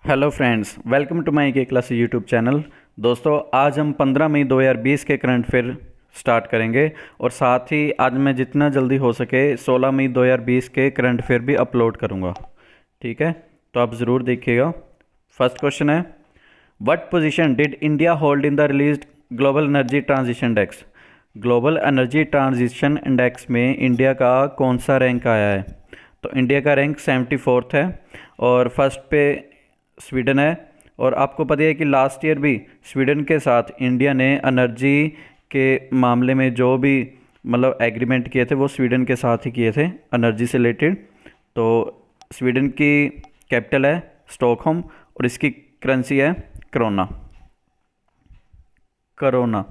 Hello friends, welcome to my K class YouTube channel. दोस्तों, आज हम 15 मई 2020 के करंट अफेयर स्टार्ट करेंगे और साथ ही आज मैं जितना जल्दी हो सके 16 मई 2020 के करंट अफेयर भी अपलोड करूंगा। ठीक है, तो आप ज़रूर देखिएगा। फर्स्ट क्वेश्चन है, what position did India hold in the released global energy transition index. Global energy transition index में इंडिया का कौन सा रैंक आया है? तो इंडिया का रैंक 74th है और फर्स्ट पे स्वीडन है। और आपको पता है कि लास्ट ईयर भी स्वीडन के साथ इंडिया ने एनर्जी के मामले में जो भी मतलब एग्रीमेंट किए थे वो स्वीडन के साथ ही किए थे एनर्जी से रिलेटेड। तो स्वीडन की कैपिटल है स्टॉकहोम और इसकी करेंसी है krona. Krona.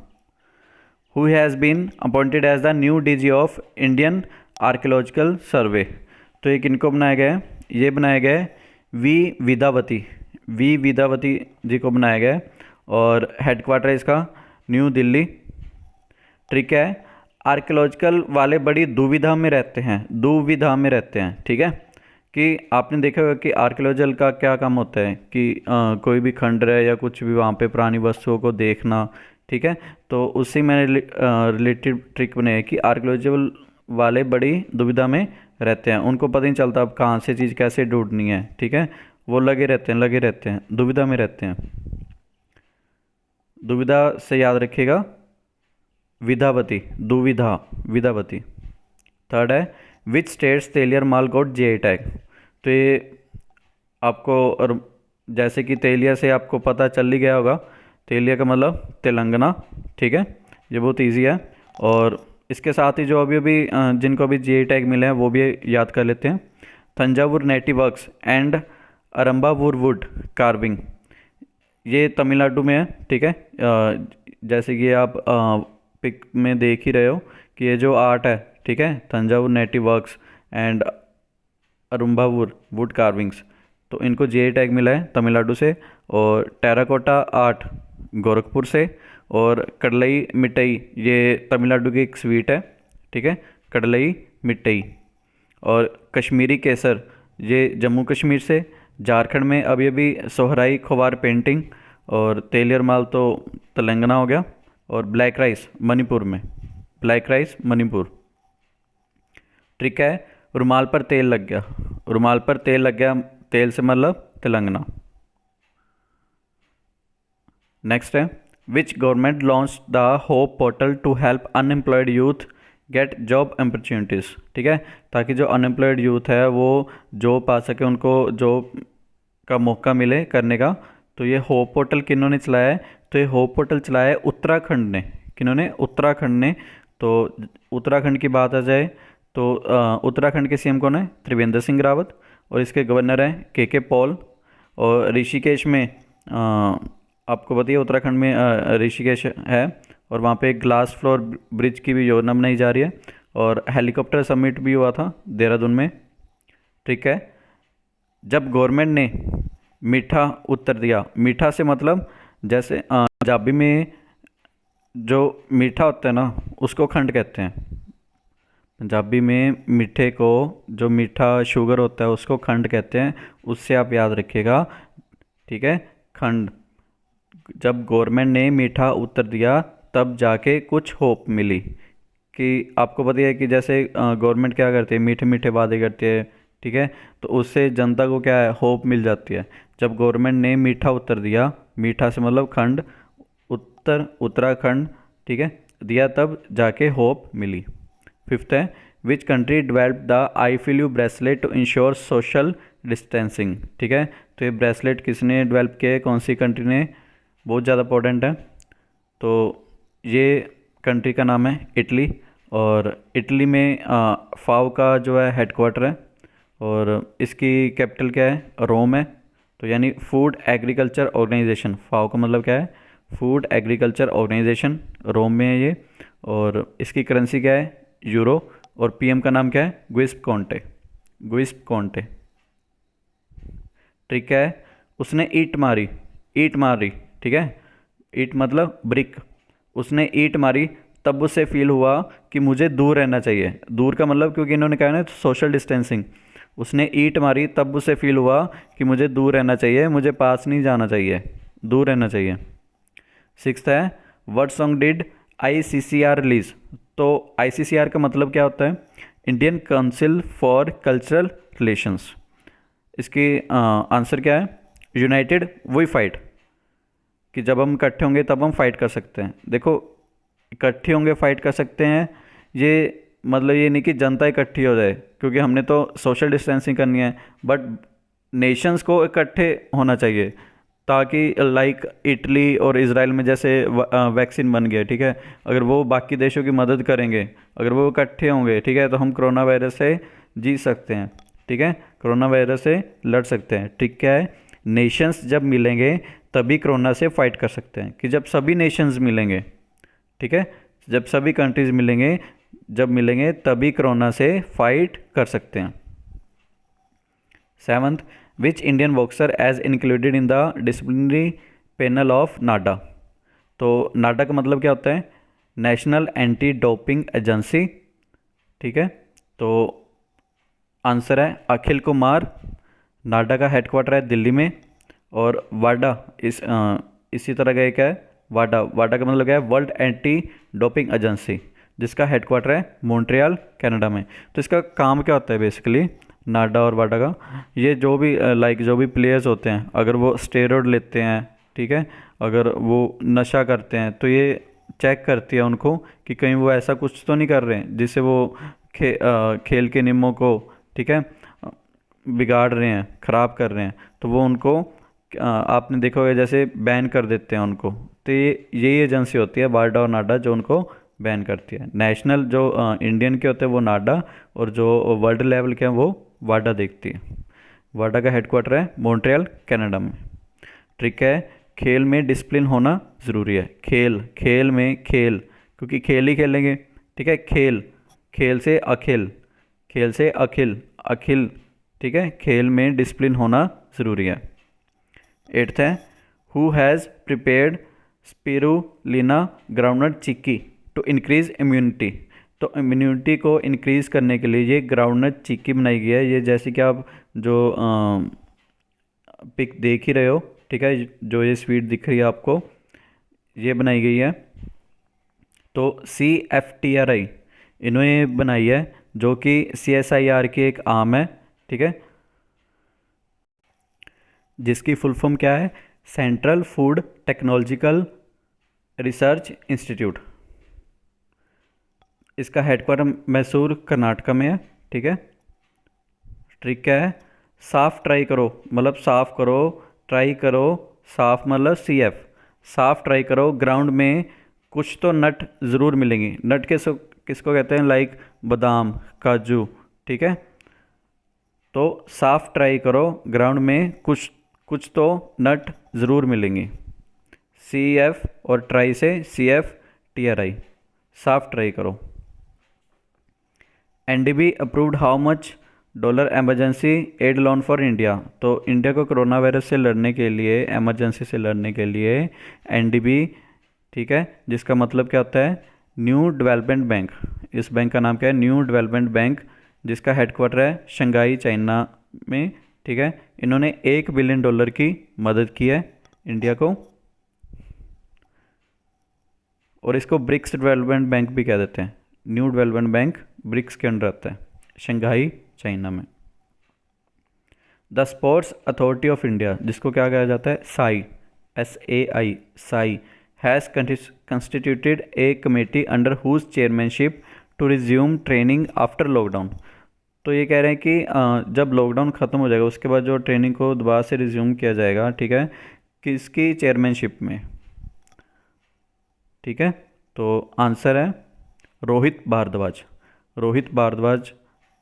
Who has been appointed as the new DG of Indian archaeological survey. तो ये किनको बनाया गया है? ये बनाया गया है वी विद्यावती जी को बनाया गया है और हेडक्वार्टर है इसका न्यू दिल्ली। ठीक है, आर्कियोलॉजिकल वाले बड़ी दुविधा में रहते हैं। ठीक है, कि आपने देखा होगा कि आर्कियोलॉजिकल का क्या काम होता है कि कोई भी खंडर है या कुछ भी वहाँ पे पुरानी वस्तुओं को देखना। ठीक है, तो उससे मैंने रिलेटेड ट्रिक बनाई है कि आर्कियोलॉजिकल वाले बड़ी दुविधा में रहते हैं, उनको पता नहीं चलता अब कहाँ से चीज़ कैसे ढूंढनी है। ठीक है, वो लगे रहते हैं, दुविधा में रहते हैं। दुविधा से याद रखिएगा विधावती, दुविधा विधावती। थर्ड है, which states Teliyar mall got GI tag. तो ये आपको और जैसे कि तेलिया से आपको पता चल ही गया होगा, तेलिया का मतलब तेलंगाना। ठीक है, ये बहुत इजी है। और इसके साथ ही जो अभी अभी जिनको अभी जीआई टैग मिले हैं वो भी याद कर लेते हैं। Thanjavur native works and Arumbavur wood carving, ये तमिलनाडु में है। ठीक है, जैसे कि आप पिक में देख ही रहे हो कि ये जो आर्ट है, ठीक है, Thanjavur native works and Arumbavur wood carvings, तो इनको जीआई टैग मिला है तमिलनाडु से। और टेराकोटा आर्ट गोरखपुर से। और कड़लई मिठाई ये तमिलनाडु की एक स्वीट है। ठीक है, कड़लई मिठाई। और कश्मीरी केसर ये जम्मू कश्मीर से। झारखंड में अभी अभी सोहराई खोवार पेंटिंग। और तेलियर माल तो तेलंगाना हो गया। और ब्लैक राइस मणिपुर में, ब्लैक राइस मणिपुर। ट्रिक है, रुमाल पर तेल लग गया, रुमाल पर तेल लग गया, तेल से मतलब तेलंगाना। नेक्स्ट है, which government launch the hope portal to help unemployed youth get job opportunities. ठीक है, ताकि जो अनएम्प्लॉयड यूथ है वो जॉब पा सके, उनको जॉब का मौका मिले करने का। तो ये होप पोर्टल किन्होंने चलाया है? तो ये होप पोर्टल चलाया है उत्तराखंड ने। किन्होंने? उत्तराखंड ने। तो उत्तराखंड की बात आ जाए तो उत्तराखंड के सीएम कौन है? त्रिवेंद्र सिंह रावत। और इसके गवर्नर हैं के पॉल। और ऋषिकेश में आपको बताइए उत्तराखंड में ऋषिकेश है और वहाँ पे एक ग्लास फ्लोर ब्रिज की भी योजना बनाई जा रही है। और हेलीकॉप्टर समिट भी हुआ था देहरादून में। ठीक है, जब गवर्नमेंट ने मीठा उत्तर दिया, मीठा से मतलब जैसे पंजाबी में जो मीठा होता है ना उसको खंड कहते हैं। पंजाबी में मीठे को, जो मीठा शुगर होता है उसको खंड कहते हैं, उससे आप याद रखिएगा। ठीक है, खंड। जब गवर्नमेंट ने मीठा उत्तर दिया तब जाके कुछ होप मिली। कि आपको पता है कि जैसे गवर्नमेंट क्या करती है, मीठे मीठे वादे करती है। ठीक है, तो उससे जनता को क्या है, होप मिल जाती है। जब गवर्नमेंट ने मीठा उत्तर दिया, मीठा से मतलब खंड, उत्तर उत्तराखंड, ठीक है, दिया तब जाके होप मिली। फिफ्थ है, which country develop the I feel you bracelet to ensure social distancing. ठीक है, तो ये ब्रेसलेट किसने डेवलप किया है, कौन सी कंट्री ने? बहुत ज़्यादा इंपॉर्टेंट है। तो ये कंट्री का नाम है इटली। और इटली में फाओ का जो है हेडक्वार्टर है और इसकी कैपिटल क्या है? रोम है। तो यानी फूड एग्रीकल्चर ऑर्गेनाइजेशन, फाओ का मतलब क्या है? फूड एग्रीकल्चर ऑर्गेनाइजेशन, रोम में है ये। और इसकी करेंसी क्या है? यूरो। और पीएम का नाम क्या है? गुइस्प कॉन्टे, गुइस्प कॉन्टे। ठीक है, उसने ईंट मारी, ईंट मारी। ठीक है, ईंट मतलब ब्रिक। उसने ईंट मारी तब उसे फील हुआ कि मुझे दूर रहना चाहिए। दूर का मतलब क्योंकि इन्होंने कहा ना सोशल डिस्टेंसिंग, उसने ईंट मारी तब उसे फील हुआ कि मुझे दूर रहना चाहिए, मुझे पास नहीं जाना चाहिए, दूर रहना चाहिए। सिक्स्थ है, what song did ICCR release. तो ICCR का मतलब क्या होता है? Indian council for cultural relations. इसकी आंसर क्या है? यूनाइटेड वी फाइट, कि जब हम इकट्ठे होंगे तब हम फाइट कर सकते हैं। देखो, इकट्ठे होंगे फाइट कर सकते हैं, ये मतलब ये नहीं कि जनता इकट्ठी हो जाए, क्योंकि हमने तो सोशल डिस्टेंसिंग करनी है, बट नेशंस को इकट्ठे होना चाहिए, ताकि लाइक इटली और इज़राइल में जैसे वैक्सीन बन गया, ठीक है, अगर वो बाकी देशों की मदद करेंगे, अगर वो इकट्ठे होंगे, ठीक है, तो हम कोरोना वायरस से जी सकते हैं, ठीक है, कोरोना वायरस से लड़ सकते हैं। ठीक क्या है? नेशंस जब मिलेंगे तभी कोरोना से फाइट कर सकते हैं, कि जब सभी नेशंस मिलेंगे, ठीक है, जब सभी कंट्रीज मिलेंगे, जब मिलेंगे तभी कोरोना से फाइट कर सकते हैं। Seventh, which Indian boxer is included in the disciplinary panel of NADA. तो नाडा का मतलब क्या होता है? नेशनल एंटी डोपिंग एजेंसी, ठीक है। तो आंसर है अखिल कुमार। नाडा का हेडक्वार्टर है दिल्ली में, और वाडा इसी तरह का एक है वाडा। वाडा का मतलब क्या है? वर्ल्ड एंटी डोपिंग एजेंसी, जिसका हेडक्वार्टर है मॉन्ट्रियल कनाडा में। तो इसका काम क्या होता है बेसिकली, नाडा और वाडा का? ये जो भी जो भी प्लेयर्स होते हैं, अगर वो स्टेरॉइड लेते हैं, ठीक है, अगर वो नशा करते हैं, तो ये चेक करती है उनको कि कहीं वो ऐसा कुछ तो नहीं कर रहे हैं जिससे वो खेल के नियमों को, ठीक है, बिगाड़ रहे हैं, ख़राब कर रहे हैं। तो वो उनको आपने देखा होगा जैसे बैन कर देते हैं उनको। तो ये यही एजेंसी होती है वाडा और नाडा, जो उनको बैन करती है। नेशनल जो इंडियन के होते हैं वो नाडा, और जो वर्ल्ड लेवल के हैं वो वाडा देखती है। वाडा का हेडक्वार्टर है मॉन्ट्रियल कनाडा में। ट्रिक है, खेल में डिसिप्लिन होना ज़रूरी है। खेल में खेल, क्योंकि खेल ही खेलेंगे, ठीक है। खेल से अखिल, खेल से अखिल, ठीक है, खेल में डिसिप्लिन होना ज़रूरी है। एट्थ है, who has prepared spirulina groundnut chikki to increase immunity. तो इम्यूनिटी को इंक्रीज़ करने के लिए ये ग्राउंडनट चिक्की बनाई गई है। ये जैसे कि आप जो पिक देख ही रहे हो, ठीक है, जो ये स्वीट दिख रही है आपको, ये बनाई गई है। तो CFTRI इन्होंने बनाई है, जो कि CSIR की एक आर्म है, ठीक है, जिसकी फुल फॉर्म क्या है? Central food technological research institute. इसका हेडक्वार्टर मैसूर कर्नाटका में है, ठीक है। ट्रिक क्या है? साफ ट्राई करो, मतलब साफ करो, ट्राई करो, साफ मतलब CF, साफ ट्राई करो, ग्राउंड में कुछ तो नट ज़रूर मिलेंगी। नट किसको कहते हैं? लाइक बादाम, काजू, ठीक है। तो साफ ट्राई करो, ग्राउंड में कुछ तो नट ज़रूर मिलेंगी। CF और ट्राई से CFTRI, साफ ट्राई करो। NDB approved how much dollar emergency aid loan for India. तो इंडिया को कोरोना वायरस से लड़ने के लिए, एमरजेंसी से लड़ने के लिए NDB, ठीक है, जिसका मतलब क्या होता है? New development bank. इस बैंक का नाम क्या है? न्यू डेवलपमेंट बैंक, जिसका हेडक्वार्टर है शंघाई चाइना में, ठीक है। इन्होंने $1 बिलियन की मदद की है इंडिया को, और इसको ब्रिक्स डेवलपमेंट बैंक भी कह देते हैं। न्यू डेवलपमेंट बैंक ब्रिक्स के अंडर आता है, शंघाई चाइना में। The sports authority of India, जिसको क्या कहा जाता है? SAI, SAI, SAI has constituted a committee under whose chairmanship to resume training after lockdown. तो ये कह रहे हैं कि जब लॉकडाउन ख़त्म हो जाएगा उसके बाद जो ट्रेनिंग को दोबारा से रिज्यूम किया जाएगा, ठीक है, किसकी चेयरमैनशिप में, ठीक है। तो आंसर है रोहित भारद्वाज। रोहित भारद्वाज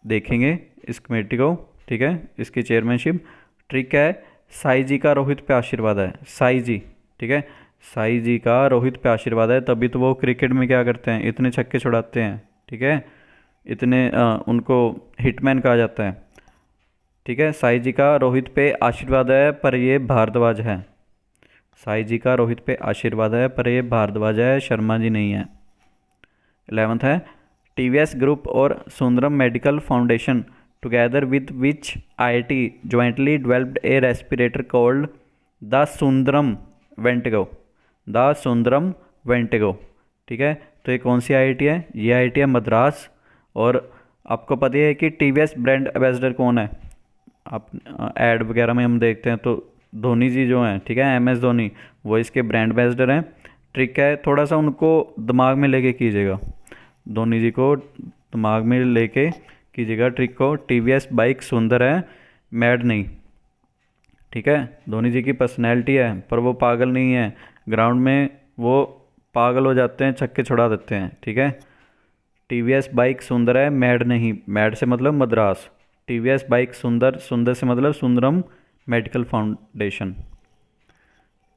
देखेंगे इस कमेटी को, ठीक है, इसकी चेयरमैनशिप। ट्रिक है, साई जी का रोहित पे आशीर्वाद है। साई जी, ठीक है, साई जी का रोहित पे आशीर्वाद है, तभी तो वो क्रिकेट में क्या करते हैं? इतने छक्के छुड़ाते हैं, ठीक है, इतने उनको हिटमैन कहा जाता है, ठीक है। साई जी का रोहित पे आशीर्वाद है, पर ये भारद्वाज है। साई जी का रोहित पे आशीर्वाद है, पर ये भारद्वाज है, शर्मा जी नहीं है। 11th है, TVS ग्रुप और Sundaram medical foundation together with which IIT jointly developed a respirator called the Sundaram Ventigo. The Sundaram Ventigo. ठीक है, तो ये कौन सी आईआईटी है? ये आईआईटी है मद्रास। और आपको पता है कि टीवीएस ब्रांड एम्बेसडर कौन है? आप ऐड वगैरह में हम देखते हैं तो धोनी जी जो हैं, ठीक है, MS धोनी, वो इसके ब्रांड एम्बेसडर हैं। ट्रिक है, थोड़ा सा उनको दिमाग में लेके कीजिएगा, धोनी जी को दिमाग में लेके कीजिएगा ट्रिक को। टीवीएस बाइक सुंदर है, मैड नहीं। ठीक है, धोनी जी की पर्सनैलिटी है पर वो पागल नहीं है। ग्राउंड में वो पागल हो जाते हैं, छक्के छुड़ा देते हैं। ठीक है, टीवीएस बाइक सुंदर है, मैड नहीं। मैड से मतलब मद्रास। टीवीएस बाइक सुंदर, सुंदर से मतलब सुंदरम मेडिकल फाउंडेशन।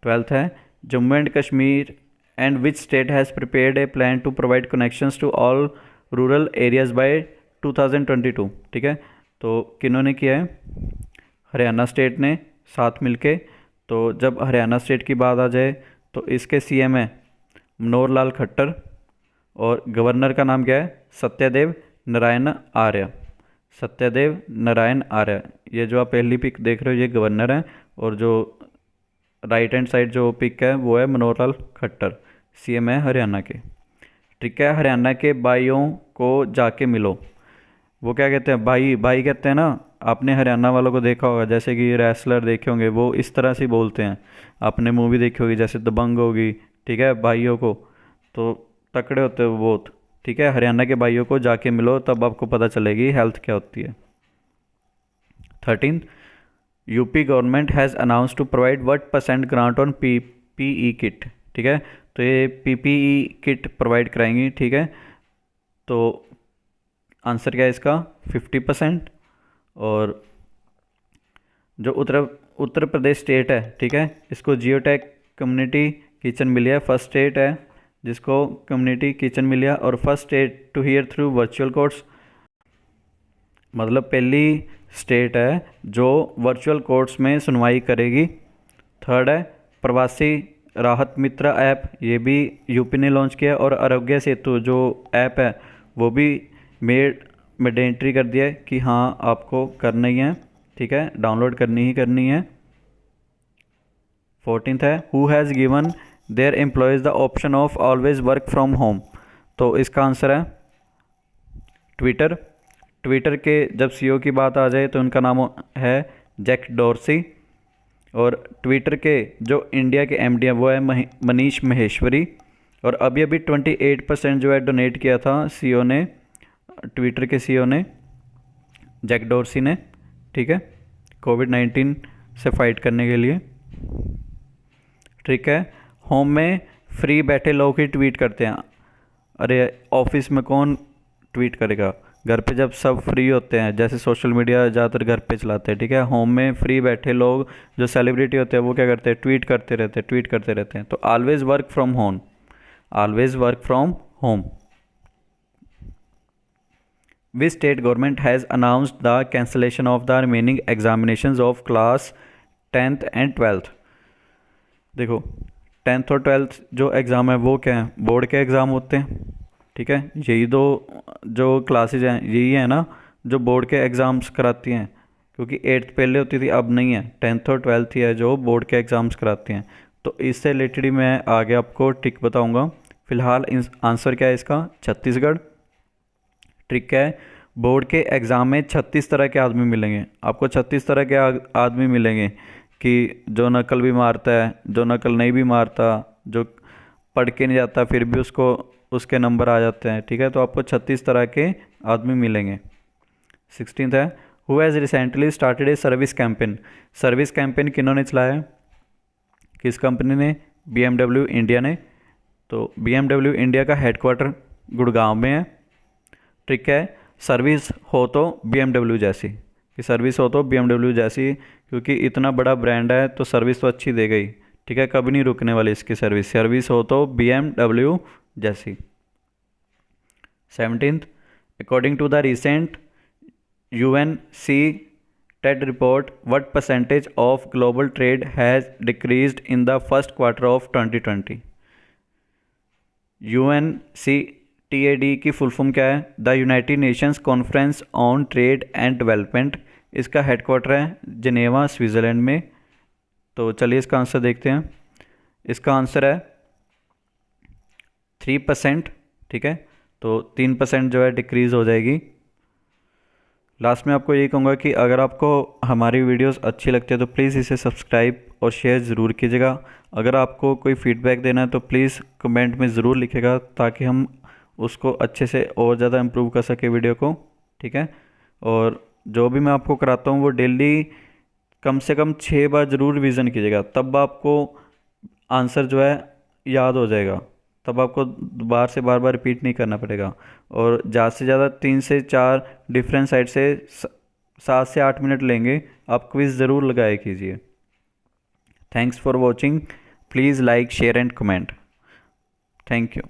12th है, Jammu and Kashmir and which state has prepared a plan to provide connections to all rural areas by 2022। ठीक है, तो किन्होंने किया है? हरियाणा स्टेट ने साथ मिलके। तो जब हरियाणा स्टेट की बात आ जाए तो इसके CM है मनोहर लाल खट्टर और गवर्नर का नाम क्या है? सत्यदेव नारायण आर्य। सत्यदेव नारायण आर्य, ये जो आप पहली पिक देख रहे हो ये गवर्नर है, और जो राइट हैंड साइड जो पिक है वो है मनोहर लाल खट्टर, CM है हरियाणा के। ठीक है, हरियाणा के भाइयों को जाके मिलो। वो क्या कहते हैं? भाई भाई कहते हैं ना। आपने हरियाणा वालों को देखा होगा, जैसे कि रेसलर देखे होंगे वो इस तरह से बोलते हैं। आपने मूवी देखी होगी जैसे दबंग होगी, ठीक है, भाइयों को तो तकड़े होते हैं वो बहुत। ठीक है, हरियाणा के भाइयों को जाके मिलो, तब आपको पता चलेगी हेल्थ क्या होती है। 13, UP government has announce to provide what % grant on PPE kit. ठीक है, तो ये PPE किट प्रोवाइड कराएंगी। ठीक है, तो आंसर क्या है इसका? 50%। और जो उत्तर प्रदेश स्टेट है, ठीक है, इसको जियोटेक कम्युनिटी किचन मिली है। फर्स्ट स्टेट है जिसको कम्युनिटी किचन मिली है, और first state to hear through virtual courts, मतलब पहली स्टेट है जो वर्चुअल कोर्ट्स में सुनवाई करेगी। थर्ड है प्रवासी राहत मित्र ऐप, ये भी यूपी ने लॉन्च किया। और आरोग्य सेतु जो ऐप है वो भी मैंडेटरी कर दिया है कि हाँ आपको करना ही है। ठीक है, डाउनलोड करनी ही करनी है। 14th है, who has given there employees the option of always work from home. तो इसका आंसर है ट्विटर। ट्विटर के जब CEO की बात आ जाए तो उनका नाम है जैक डॉर्सी। और ट्विटर के जो इंडिया के MD हैं वो है मनीष महेश्वरी। और अभी अभी 28% जो है डोनेट किया था CEO ने, ट्विटर के CEO ने, जैक डॉर्सी ने। ठीक है, कोविड-19 से फाइट करने के लिए। ठीक है, होम में फ्री बैठे लोग ही ट्वीट करते हैं। अरे ऑफिस में कौन ट्वीट करेगा? घर पे जब सब फ्री होते हैं, जैसे सोशल मीडिया ज़्यादातर घर पे चलाते हैं। ठीक है, होम में फ्री बैठे लोग जो सेलिब्रिटी होते हैं वो क्या करते हैं? ट्वीट करते रहते हैं, ट्वीट करते रहते हैं। तो always work from home, always work from home. Which state government has announced the cancellation of the remaining examinations of class 10th and 12th? देखो 10th और 12th जो एग्ज़ाम है वो क्या है? बोर्ड के एग्ज़ाम होते हैं। ठीक है, यही दो जो क्लासेज हैं यही है ना जो बोर्ड के एग्ज़ाम्स कराती हैं, क्योंकि 8th पहले होती थी, अब नहीं है। 10th और 12th ही है जो बोर्ड के एग्ज़ाम्स कराती हैं। तो इससे रिलेटेड ही मैं आगे आपको ट्रिक बताऊँगा। फ़िलहाल आंसर क्या है इसका? छत्तीसगढ़। ट्रिक है, बोर्ड के एग्ज़ाम में 36 तरह के आदमी मिलेंगे आपको। 36 तरह के आदमी मिलेंगे कि जो नकल भी मारता है, जो नकल नहीं भी मारता, जो पढ़ के नहीं जाता फिर भी उसको उसके नंबर आ जाते हैं। ठीक है, तो आपको 36 तरह के आदमी मिलेंगे। 16th है, who has recently started a service campaign. Service campaign किन्होंने चलाया? किस कंपनी ने? BMW इंडिया ने। तो BMW इंडिया का हेडक्वार्टर गुड़गांव में है। ठीक है, सर्विस हो तो BMW जैसी, कि सर्विस हो तो BMW जैसी, क्योंकि इतना बड़ा ब्रांड है तो सर्विस तो अच्छी दे गई। ठीक है, कभी नहीं रुकने वाली इसकी सर्विस। सर्विस हो तो BMW जैसी। 17th, according to the recent UNCTAD report, what percentage of global trade has decreased in the first quarter of 2020? UNCTAD TAD की फुल फॉर्म क्या है? The United Nations conference on trade and development. इसका headquarter है Geneva, Switzerland में। तो चलिए इसका answer देखते हैं। इसका आंसर है 3%। ठीक है, तो 3% जो है डिक्रीज़ हो जाएगी। लास्ट में आपको यही कहूँगा कि अगर आपको हमारी वीडियोस अच्छी लगती है तो प्लीज़ इसे सब्सक्राइब और शेयर ज़रूर कीजिएगा। अगर आपको कोई फीडबैक देना है तो प्लीज़ कमेंट में ज़रूर लिखिएगा, ताकि हम उसको अच्छे से और ज़्यादा इम्प्रूव कर सके वीडियो को। ठीक है, और जो भी मैं आपको कराता हूँ वो डेली कम से कम 6 बार ज़रूर रिवीज़न कीजिएगा, तब आपको आंसर जो है याद हो जाएगा। तब आपको बार बार रिपीट नहीं करना पड़ेगा। और ज़्यादा से ज़्यादा 3 से 4 डिफरेंट साइड से 7 से 8 मिनट लेंगे। आप क्विज़ ज़रूर लगाया कीजिए। Thanks for watching. Please like, share and comment. Thank you.